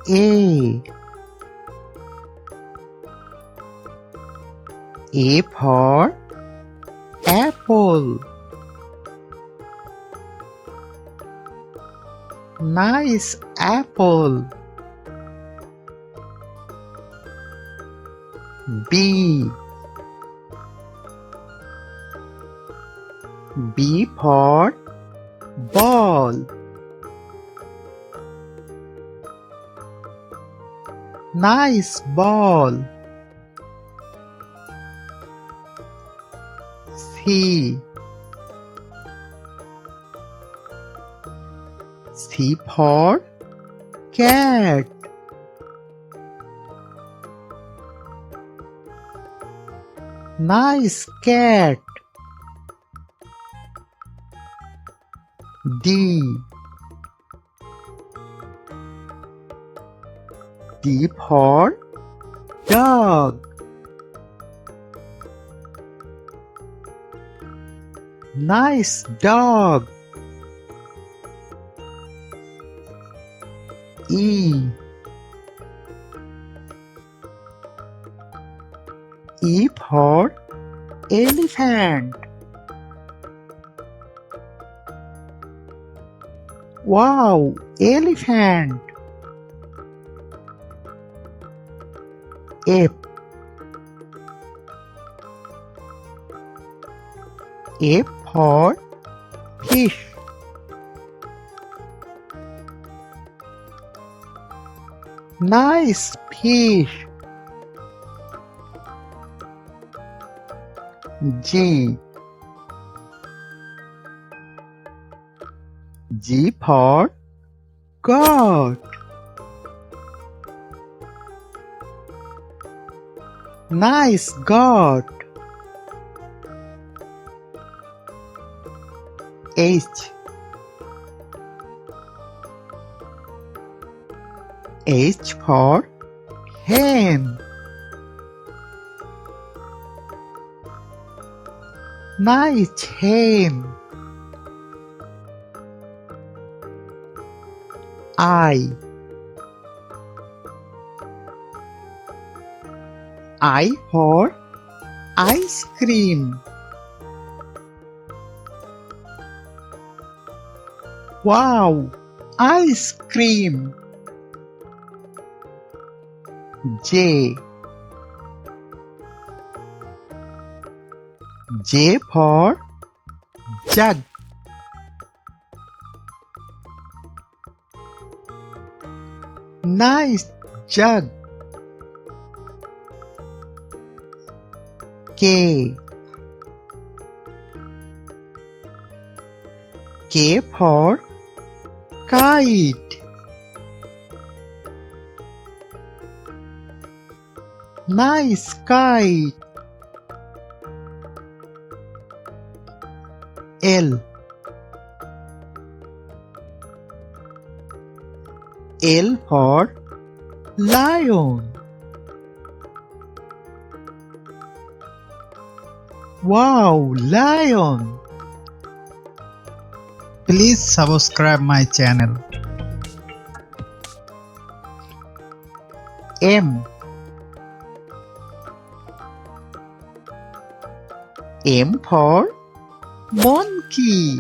A. A for apple. Nice apple. B. B for ball. Nice ball. C. C for cat. Nice cat. D. D for dog. Nice dog. E. E for elephant. Wow, elephant. F. F for fish. Nice fish. G. G for goat. Nice goat. H. H for hen. Nice hen. I. I for ice cream. Wow, ice cream. J. J for jug. Nice jug. K. K for kite. Nice kite. L. L for lion. Wow, lion. Please subscribe my channel. M. M for monkey.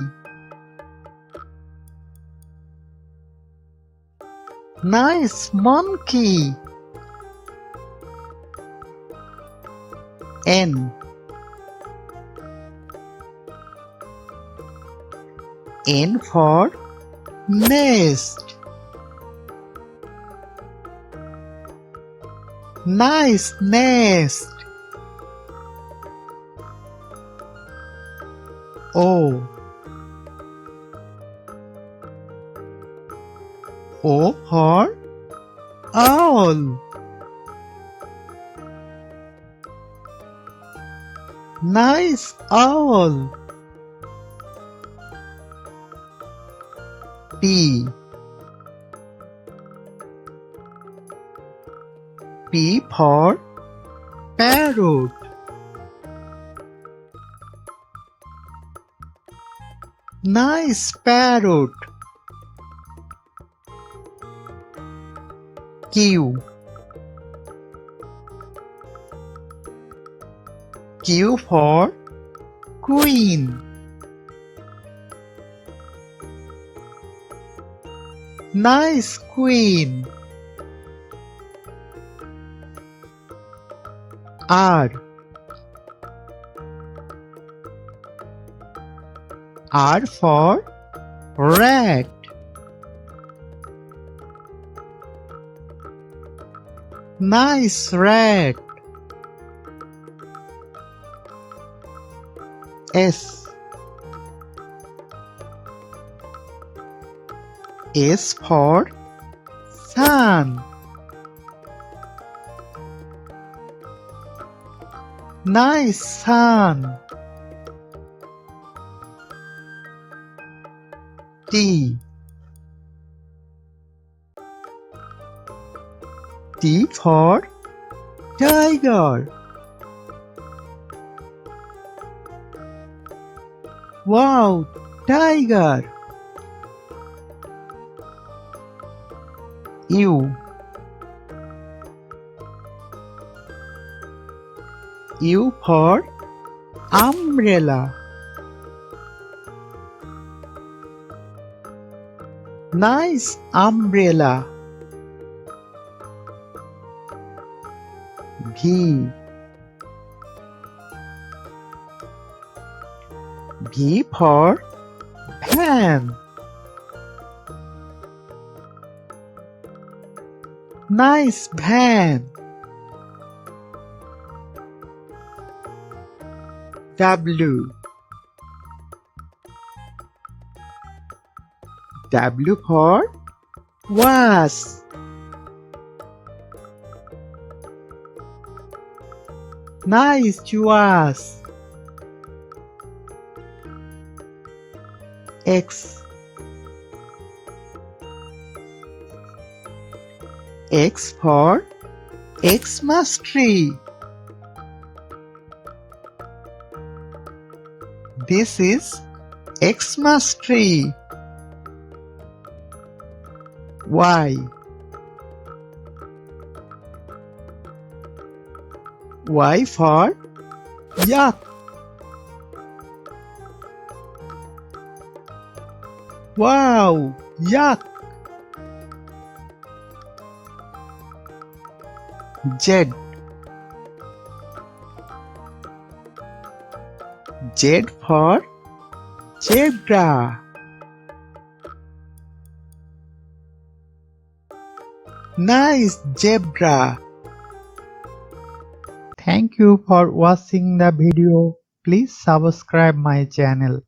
Nice monkey. N. N for nest. Nice nest. O. O for owl. Nice owl. P. P for parrot. Nice parrot. Q. Q for Queen. Nice queen. R. R for rat. Nice rat. S. S for sun. Nice sun. T. T for tiger. Wow, tiger. U. U for umbrella. Nice umbrella. V. V for van. Nice van. W. W for was. Nice was. X. X for Xmas tree. This is Xmas tree. Y. Y for yak. Wow, yak. Z. Z for zebra. Nice zebra. Thank you for watching the video. Please subscribe my channel.